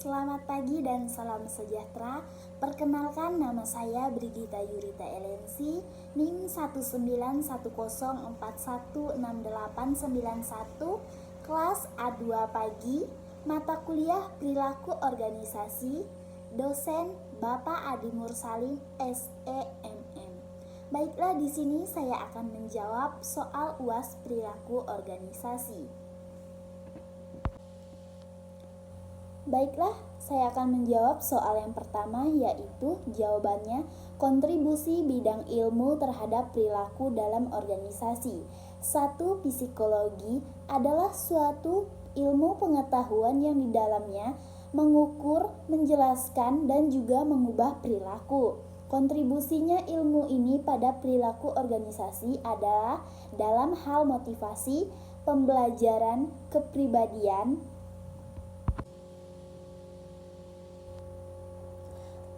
Selamat pagi dan salam sejahtera. Perkenalkan, nama saya Brigita Yurita Elensi, NIM 19104168891, kelas A2 pagi, mata kuliah Perilaku Organisasi, dosen Bapak Adi Mursalim, SEMM. Baiklah, di sini saya akan menjawab soal UAS Perilaku Organisasi. Baiklah, saya akan menjawab soal yang pertama, yaitu jawabannya kontribusi bidang ilmu terhadap perilaku dalam organisasi. 1. Psikologi adalah suatu ilmu pengetahuan yang di dalamnya mengukur, menjelaskan, dan juga mengubah perilaku. Kontribusinya ilmu ini pada perilaku organisasi adalah dalam hal motivasi, pembelajaran, kepribadian,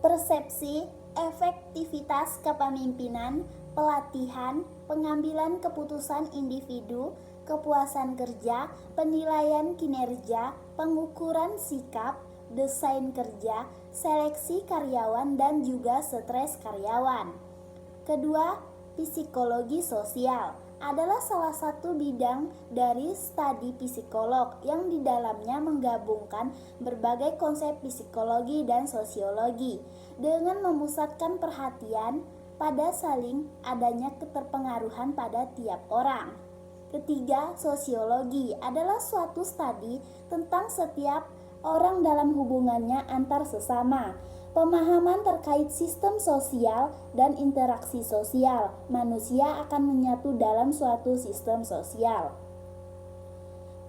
persepsi, efektivitas kepemimpinan, pelatihan, pengambilan keputusan individu, kepuasan kerja, penilaian kinerja, pengukuran sikap, desain kerja, seleksi karyawan, dan juga stres karyawan. Kedua, psikologi sosial adalah salah satu bidang dari studi psikolog yang di dalamnya menggabungkan berbagai konsep psikologi dan sosiologi dengan memusatkan perhatian pada saling adanya keterpengaruhan pada tiap orang. Ketiga, sosiologi adalah suatu studi tentang setiap orang dalam hubungannya antar sesama. Pemahaman terkait sistem sosial dan interaksi sosial. Manusia akan menyatu dalam suatu sistem sosial.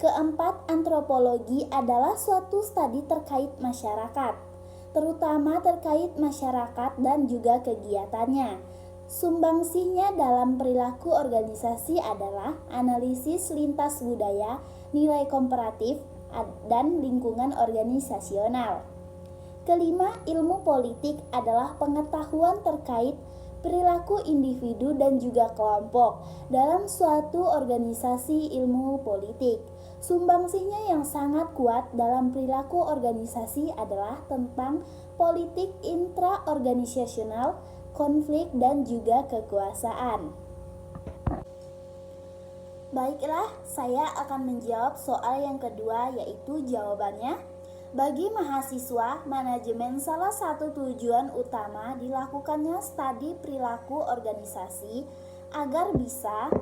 Keempat, antropologi adalah suatu studi terkait masyarakat, terutama terkait masyarakat dan juga kegiatannya. Sumbangsihnya dalam perilaku organisasi adalah analisis lintas budaya, nilai komparatif, dan lingkungan organisasional. Kelima, ilmu politik adalah pengetahuan terkait perilaku individu dan juga kelompok dalam suatu organisasi ilmu politik. Sumbangsihnya yang sangat kuat dalam perilaku organisasi adalah tentang politik intraorganisasional, konflik, dan juga kekuasaan. Baiklah, saya akan menjawab soal yang kedua, yaitu jawabannya. Bagi mahasiswa, manajemen salah satu tujuan utama dilakukannya studi perilaku organisasi agar bisa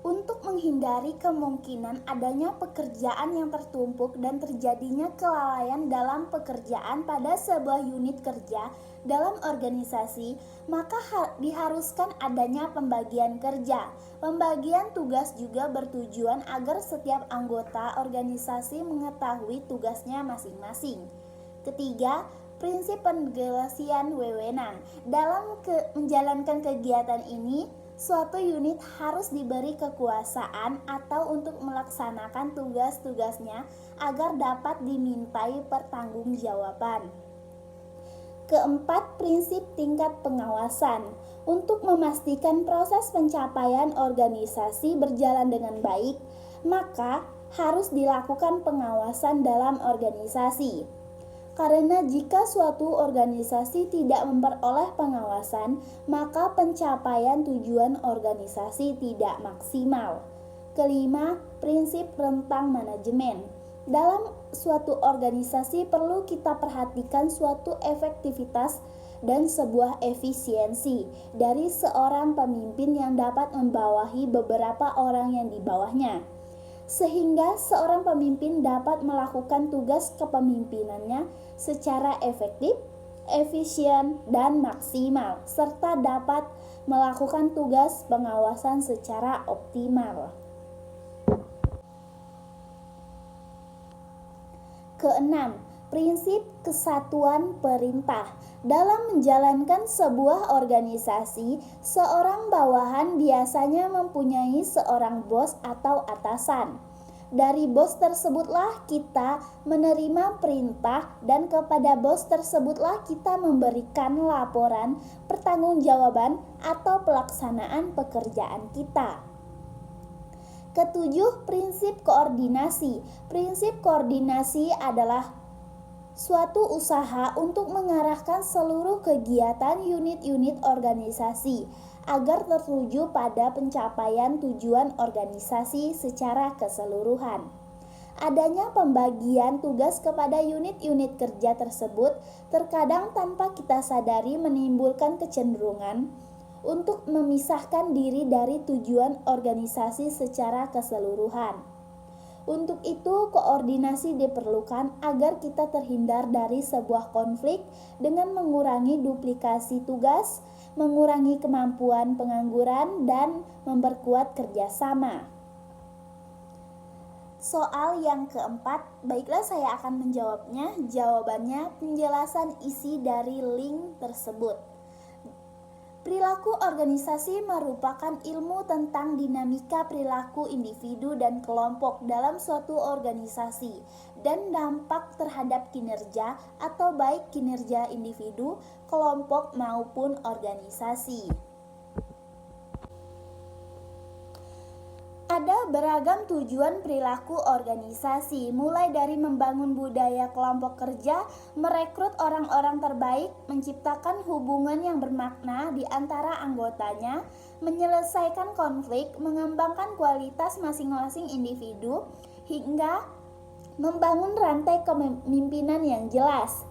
untuk menghindari kemungkinan adanya pekerjaan yang tertumpuk dan terjadinya kelalaian dalam pekerjaan pada sebuah unit kerja dalam organisasi, maka diharuskan adanya pembagian kerja. Pembagian tugas juga bertujuan agar setiap anggota organisasi mengetahui tugasnya masing-masing. Ketiga, prinsip pendelegasian wewenang. Dalam menjalankan kegiatan ini, suatu unit harus diberi kekuasaan atau untuk melaksanakan tugas-tugasnya agar dapat dimintai pertanggungjawaban. Keempat, prinsip tingkat pengawasan. Untuk memastikan proses pencapaian organisasi berjalan dengan baik, maka harus dilakukan pengawasan dalam organisasi. Karena jika suatu organisasi tidak memperoleh pengawasan, maka pencapaian tujuan organisasi tidak maksimal. Kelima, prinsip rentang manajemen. Dalam suatu organisasi perlu kita perhatikan suatu efektivitas dan sebuah efisiensi dari seorang pemimpin yang dapat membawahi beberapa orang yang di bawahnya, sehingga seorang pemimpin dapat melakukan tugas kepemimpinannya secara efektif, efisien, dan maksimal, serta dapat melakukan tugas pengawasan secara optimal. Keenam, prinsip kesatuan perintah. Dalam menjalankan sebuah organisasi, seorang bawahan biasanya mempunyai seorang bos atau atasan. Dari bos tersebutlah kita menerima perintah dan kepada bos tersebutlah kita memberikan laporan, pertanggungjawaban, atau pelaksanaan pekerjaan kita. Ketujuh, prinsip koordinasi. Prinsip koordinasi adalah suatu usaha untuk mengarahkan seluruh kegiatan unit-unit organisasi agar tertuju pada pencapaian tujuan organisasi secara keseluruhan. Adanya pembagian tugas kepada unit-unit kerja tersebut terkadang tanpa kita sadari menimbulkan kecenderungan untuk memisahkan diri dari tujuan organisasi secara keseluruhan. Untuk itu, koordinasi diperlukan agar kita terhindar dari sebuah konflik dengan mengurangi duplikasi tugas, mengurangi kemampuan pengangguran, dan memperkuat kerjasama. Soal yang keempat, baiklah saya akan menjawabnya. Jawabannya penjelasan isi dari link tersebut. Perilaku organisasi merupakan ilmu tentang dinamika perilaku individu dan kelompok dalam suatu organisasi dan dampak terhadap kinerja atau baik kinerja individu, kelompok maupun organisasi. Ada beragam tujuan perilaku organisasi, mulai dari membangun budaya kelompok kerja, merekrut orang-orang terbaik, menciptakan hubungan yang bermakna di antara anggotanya, menyelesaikan konflik, mengembangkan kualitas masing-masing individu, hingga membangun rantai kepemimpinan yang jelas.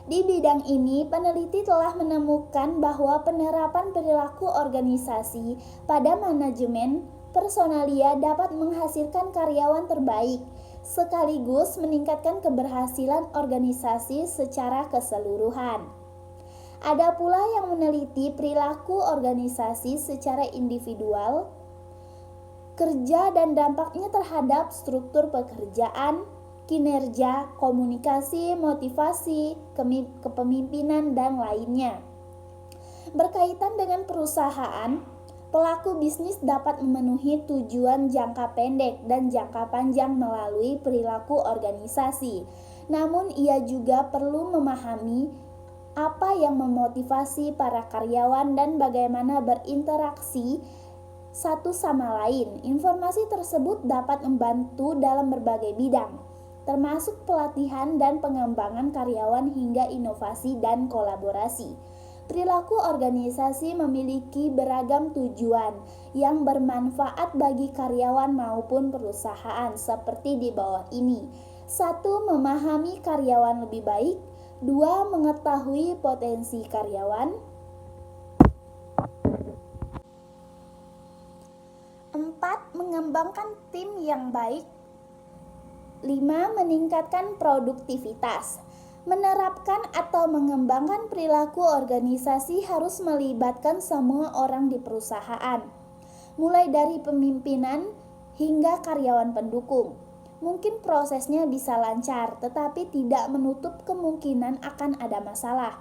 Di bidang ini, peneliti telah menemukan bahwa penerapan perilaku organisasi pada manajemen personalia dapat menghasilkan karyawan terbaik, sekaligus meningkatkan keberhasilan organisasi secara keseluruhan. Ada pula yang meneliti perilaku organisasi secara individual, kerja dan dampaknya terhadap struktur pekerjaan, kinerja, komunikasi, motivasi, kepemimpinan, dan lainnya. Berkaitan dengan perusahaan, pelaku bisnis dapat memenuhi tujuan jangka pendek dan jangka panjang melalui perilaku organisasi. Namun ia juga perlu memahami apa yang memotivasi para karyawan dan bagaimana berinteraksi satu sama lain. Informasi tersebut dapat membantu dalam berbagai bidang, termasuk pelatihan dan pengembangan karyawan hingga inovasi dan kolaborasi. Perilaku organisasi memiliki beragam tujuan yang bermanfaat bagi karyawan maupun perusahaan seperti di bawah ini. 1. Memahami karyawan lebih baik. 2. Mengetahui potensi karyawan. 4. Mengembangkan tim yang baik. 5. Meningkatkan produktivitas. Menerapkan atau mengembangkan perilaku organisasi harus melibatkan semua orang di perusahaan, mulai dari pemimpinan hingga karyawan pendukung. Mungkin prosesnya bisa lancar, tetapi tidak menutup kemungkinan akan ada masalah.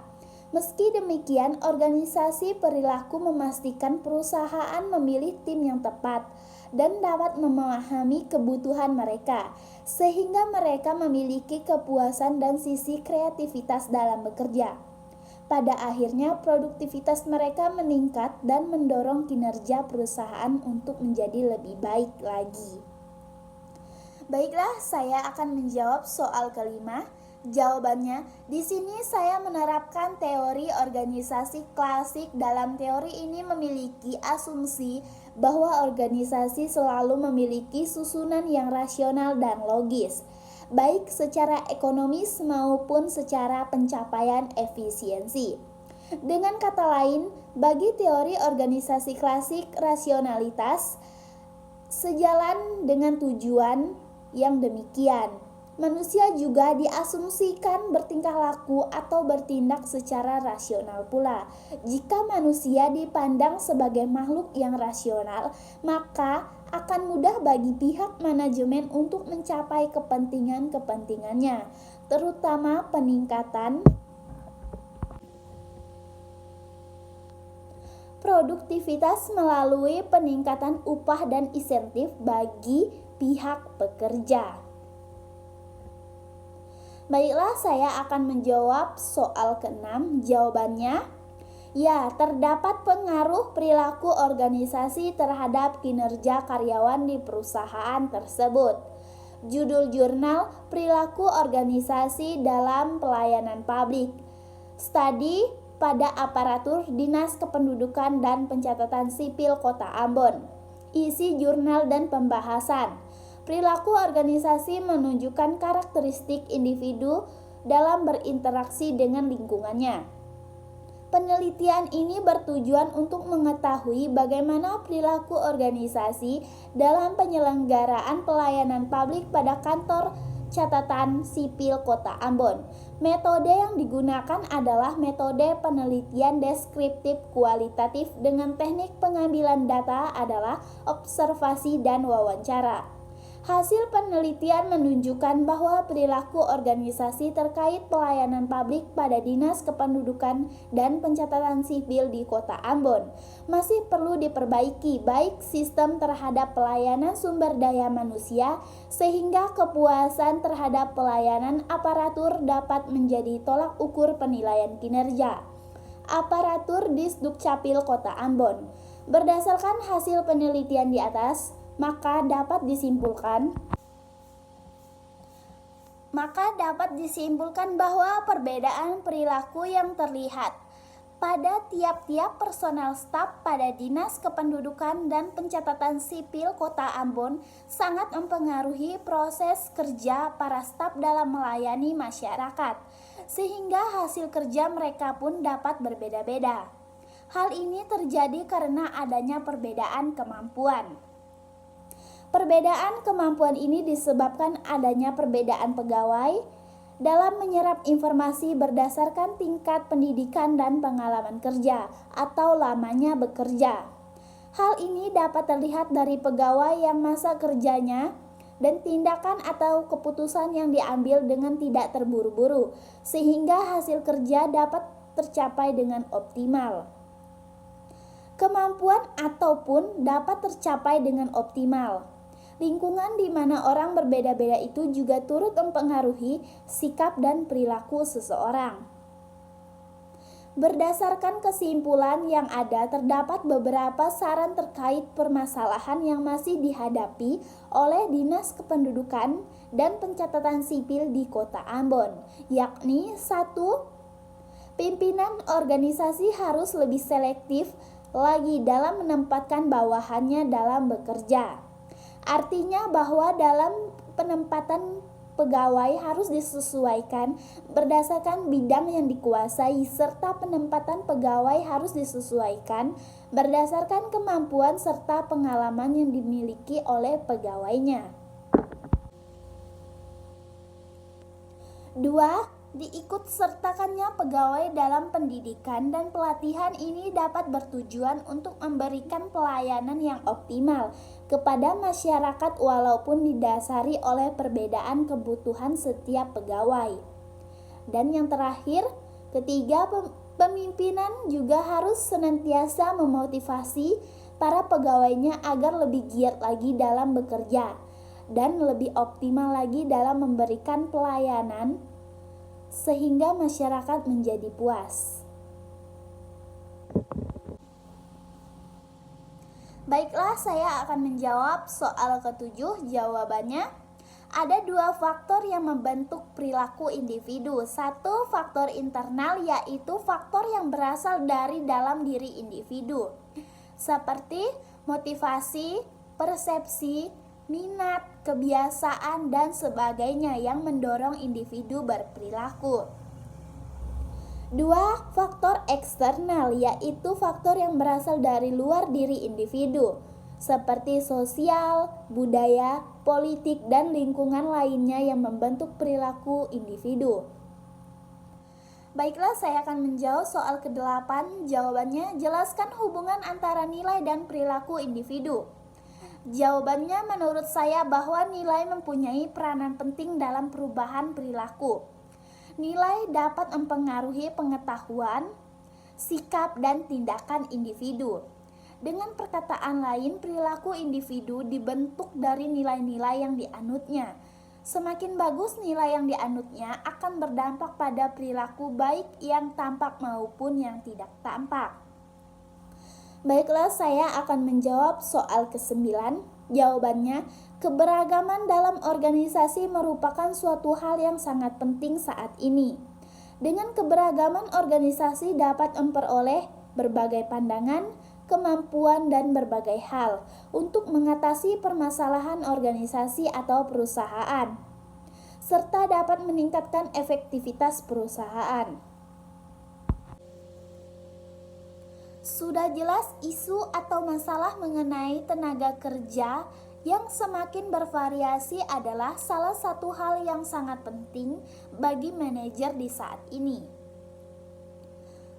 Meski demikian, organisasi perilaku memastikan perusahaan memilih tim yang tepat dan dapat memahami kebutuhan mereka, sehingga mereka memiliki kepuasan dan sisi kreativitas dalam bekerja. Pada akhirnya, produktivitas mereka meningkat dan mendorong kinerja perusahaan untuk menjadi lebih baik lagi. Baiklah, saya akan menjawab soal kelima. Jawabannya, di sini saya menerapkan teori organisasi klasik. Dalam teori ini memiliki asumsi bahwa organisasi selalu memiliki susunan yang rasional dan logis, baik secara ekonomis maupun secara pencapaian efisiensi. Dengan kata lain, bagi teori organisasi klasik, rasionalitas sejalan dengan tujuan yang demikian. Manusia juga diasumsikan bertingkah laku atau bertindak secara rasional pula. Jika manusia dipandang sebagai makhluk yang rasional, maka akan mudah bagi pihak manajemen untuk mencapai kepentingan-kepentingannya, terutama peningkatan produktivitas melalui peningkatan upah dan insentif bagi pihak pekerja. Baiklah, saya akan menjawab soal ke-6. Jawabannya, Ya, terdapat pengaruh perilaku organisasi terhadap kinerja karyawan di perusahaan tersebut. Judul jurnal Perilaku Organisasi dalam Pelayanan Publik. Studi pada aparatur Dinas Kependudukan dan Pencatatan Sipil Kota Ambon. Isi jurnal dan pembahasan. Perilaku organisasi menunjukkan karakteristik individu dalam berinteraksi dengan lingkungannya. Penelitian ini bertujuan untuk mengetahui bagaimana perilaku organisasi dalam penyelenggaraan pelayanan publik pada kantor catatan sipil Kota Ambon. Metode yang digunakan adalah metode penelitian deskriptif kualitatif dengan teknik pengambilan data adalah observasi dan wawancara. Hasil penelitian menunjukkan bahwa perilaku organisasi terkait pelayanan publik pada Dinas Kependudukan dan Pencatatan Sipil di Kota Ambon masih perlu diperbaiki, baik sistem terhadap pelayanan sumber daya manusia sehingga kepuasan terhadap pelayanan aparatur dapat menjadi tolak ukur penilaian kinerja. Aparatur Disdukcapil Kota Ambon. Berdasarkan hasil penelitian di atas, maka dapat disimpulkan bahwa perbedaan perilaku yang terlihat pada tiap-tiap personel staf pada Dinas Kependudukan dan Pencatatan Sipil Kota Ambon sangat mempengaruhi proses kerja para staf dalam melayani masyarakat, sehingga hasil kerja mereka pun dapat berbeda-beda. Hal ini terjadi karena adanya perbedaan kemampuan. Perbedaan kemampuan ini disebabkan adanya perbedaan pegawai dalam menyerap informasi berdasarkan tingkat pendidikan dan pengalaman kerja atau lamanya bekerja. Hal ini dapat terlihat dari pegawai yang masa kerjanya dan tindakan atau keputusan yang diambil dengan tidak terburu-buru, sehingga hasil kerja dapat tercapai dengan optimal. Kemampuan ataupun dapat tercapai dengan optimal. Lingkungan di mana orang berbeda-beda itu juga turut mempengaruhi sikap dan perilaku seseorang. Berdasarkan kesimpulan yang ada, terdapat beberapa saran terkait permasalahan yang masih dihadapi oleh Dinas Kependudukan dan Pencatatan Sipil di Kota Ambon, yakni 1. Pimpinan organisasi harus lebih selektif lagi dalam menempatkan bawahannya dalam bekerja. Artinya bahwa dalam penempatan pegawai harus disesuaikan berdasarkan bidang yang dikuasai, serta penempatan pegawai harus disesuaikan berdasarkan kemampuan serta pengalaman yang dimiliki oleh pegawainya. 2. Diikutsertakannya pegawai dalam pendidikan dan pelatihan ini dapat bertujuan untuk memberikan pelayanan yang optimal kepada masyarakat walaupun didasari oleh perbedaan kebutuhan setiap pegawai. Dan yang terakhir, ketiga, pemimpinan juga harus senantiasa memotivasi para pegawainya agar lebih giat lagi dalam bekerja dan lebih optimal lagi dalam memberikan pelayanan sehingga masyarakat menjadi puas. Baiklah, saya akan menjawab soal ke-7. Jawabannya, ada 2 faktor yang membentuk perilaku individu. 1. Faktor internal, yaitu faktor yang berasal dari dalam diri individu, seperti motivasi, persepsi, minat, kebiasaan, dan sebagainya yang mendorong individu berperilaku. 2. Faktor eksternal, yaitu faktor yang berasal dari luar diri individu, seperti sosial, budaya, politik, dan lingkungan lainnya yang membentuk perilaku individu. Baiklah, saya akan menjawab soal ke-8. Jawabannya, jelaskan hubungan antara nilai dan perilaku individu. Jawabannya, menurut saya bahwa nilai mempunyai peranan penting dalam perubahan perilaku. Nilai dapat mempengaruhi pengetahuan, sikap, dan tindakan individu. Dengan perkataan lain, perilaku individu dibentuk dari nilai-nilai yang dianutnya. Semakin bagus nilai yang dianutnya akan berdampak pada perilaku baik yang tampak maupun yang tidak tampak. Baiklah, saya akan menjawab soal ke-9. Jawabannya, keberagaman dalam organisasi merupakan suatu hal yang sangat penting saat ini. Dengan keberagaman, organisasi dapat memperoleh berbagai pandangan, kemampuan, dan berbagai hal untuk mengatasi permasalahan organisasi atau perusahaan, serta dapat meningkatkan efektivitas perusahaan. Sudah jelas, isu atau masalah mengenai tenaga kerja yang semakin bervariasi adalah salah satu hal yang sangat penting bagi manajer di saat ini.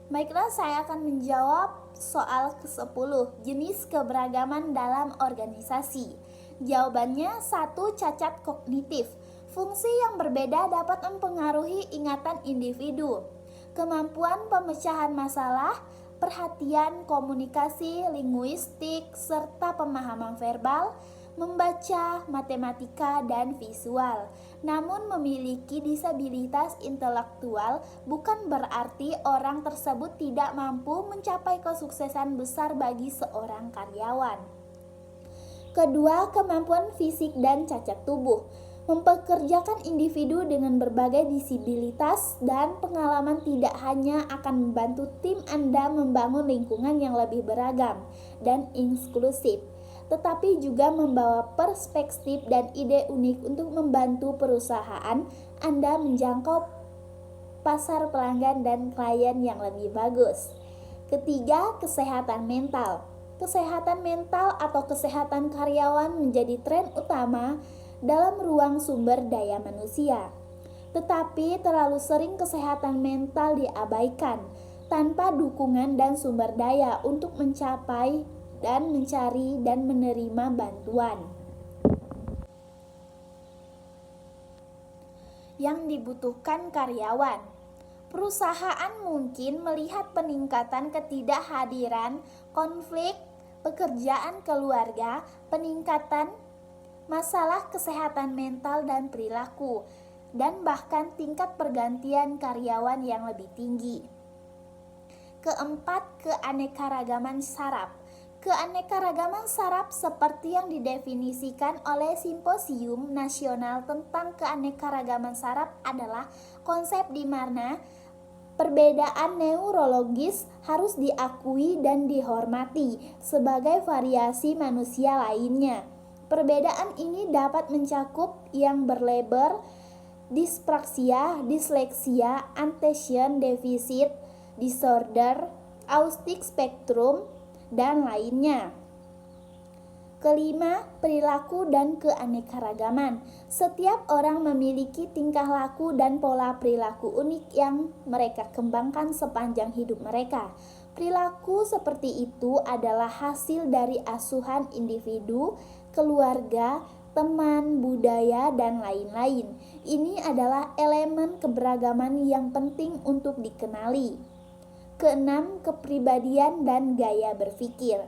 Baiklah, saya akan menjawab soal ke-10, jenis keberagaman dalam organisasi. Jawabannya, 1. Cacat kognitif. Fungsi yang berbeda dapat mempengaruhi ingatan individu, kemampuan pemecahan masalah, perhatian, komunikasi, linguistik, serta pemahaman verbal, membaca, matematika, dan visual. Namun memiliki disabilitas intelektual bukan berarti orang tersebut tidak mampu mencapai kesuksesan besar bagi seorang karyawan. Kedua, kemampuan fisik dan cacat tubuh. Mempekerjakan individu dengan berbagai disabilitas dan pengalaman tidak hanya akan membantu tim Anda membangun lingkungan yang lebih beragam dan inklusif, tetapi juga membawa perspektif dan ide unik untuk membantu perusahaan Anda menjangkau pasar pelanggan dan klien yang lebih bagus. Ketiga, kesehatan mental. Kesehatan mental atau kesehatan karyawan menjadi tren utama dalam ruang sumber daya manusia. Tetapi terlalu sering kesehatan mental diabaikan tanpa dukungan dan sumber daya untuk mencapai dan mencari dan menerima bantuan. Yang dibutuhkan karyawan. Perusahaan mungkin melihat peningkatan ketidakhadiran, konflik, pekerjaan keluarga, peningkatan masalah kesehatan mental dan perilaku, dan bahkan tingkat pergantian karyawan yang lebih tinggi. Keempat, keanekaragaman saraf. Keanekaragaman saraf seperti yang didefinisikan oleh Simposium Nasional tentang Keanekaragaman Saraf adalah konsep di mana perbedaan neurologis harus diakui dan dihormati sebagai variasi manusia lainnya. Perbedaan ini dapat mencakup yang berlabel dispraksia, disleksia, attention deficit disorder, autistic spectrum, dan lainnya. Kelima, perilaku dan keanekaragaman. Setiap orang memiliki tingkah laku dan pola perilaku unik yang mereka kembangkan sepanjang hidup mereka. Perilaku seperti itu adalah hasil dari asuhan individu, keluarga, teman, budaya, dan lain-lain. Ini adalah elemen keberagaman yang penting untuk dikenali. Keenam, kepribadian dan gaya berpikir.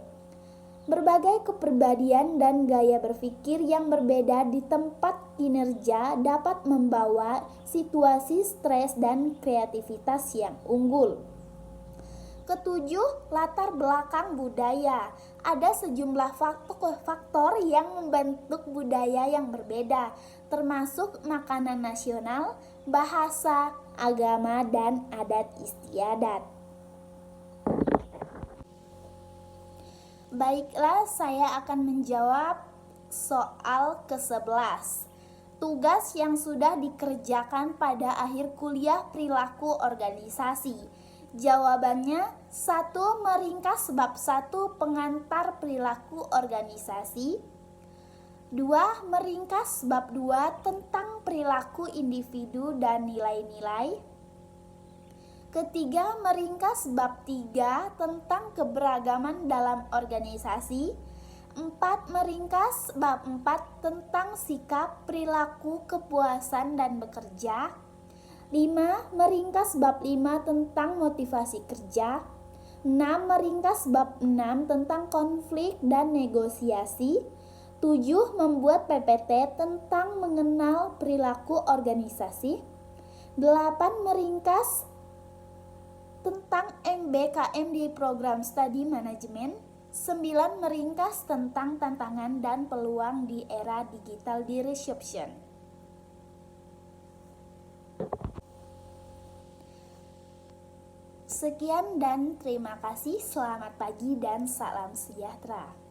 Berbagai kepribadian dan gaya berpikir yang berbeda di tempat kinerja dapat membawa situasi stres dan kreativitas yang unggul. Ketujuh, latar belakang budaya. Ada sejumlah faktor yang membentuk budaya yang berbeda, termasuk makanan nasional, bahasa, agama, dan adat istiadat. Baiklah, saya akan menjawab soal ke-11. Tugas yang sudah dikerjakan pada akhir kuliah perilaku organisasi. Jawabannya, 1. Meringkas bab 1 pengantar perilaku organisasi. 2. Meringkas bab 2 tentang perilaku individu dan nilai-nilai. Ketiga, meringkas bab 3 tentang keberagaman dalam organisasi. 4. Meringkas bab 4 tentang sikap, perilaku, kepuasan, dan bekerja. 5. Meringkas bab 5 tentang motivasi kerja. 6. Meringkas bab 6 tentang konflik dan negosiasi. 7. Membuat PPT tentang mengenal perilaku organisasi. 8. Meringkas tentang MBKM di program studi manajemen. 9. Meringkas tentang tantangan dan peluang di era digital disruption. Sekian dan terima kasih. Selamat pagi dan salam sejahtera.